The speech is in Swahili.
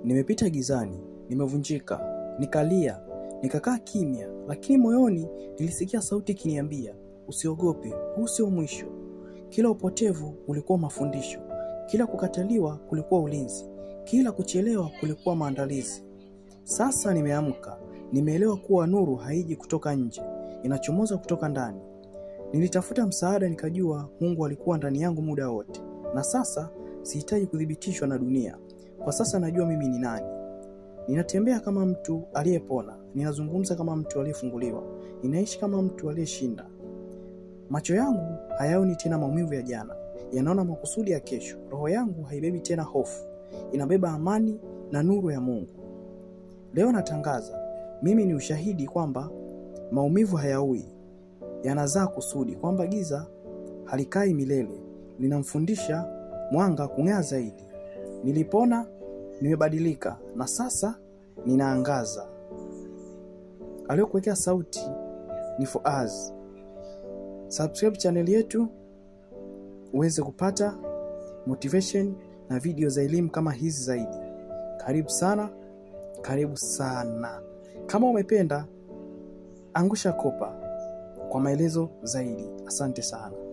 Nimepita gizani, nimevunjika, nikalia, nikakaa kimya, lakini moyoni nilisikia sauti ikiniambia, usiogope, huu sio mwisho. Kila upotevu ulikuwa mafundisho, kila kukataliwa kulikuwa ulinzi, kila kuchelewa kulikuwa maandalizi. Sasa nimeamka, nimeelewa kuwa nuru haiji kutoka nje, inachomoza kutoka ndani. Nilitafuta msaada, nikajua Mungu alikuwa ndani yangu muda wote. Na sasa sihitaji kudhibitishwa na dunia. Kwa sasa najua mimi ni nani. Ninatembea kama mtu aliyepona, ninazungumza kama mtu aliyefunguliwa, ninaishi kama mtu aliyeshinda. Macho yangu hayaoni tena maumivu ya jana, yanaona makusudi ya kesho. Roho yangu haibebi tena hofu, inabeba amani na nuru ya Mungu. Leo natangaza, mimi ni ushahidi kwamba maumivu hayaui, yanazaa kusudi, kwamba giza halikai milele, linamfundisha mwanga kung'aa zaidi. Nilipona, nimebadilika, na sasa ninaangaza. Aliyokuwekea sauti ni Foaz. Subscribe channel yetu uweze kupata motivation na video za elimu kama hizi zaidi. Karibu sana, karibu sana. Kama umependa, angusha kopa kwa maelezo zaidi. Asante sana.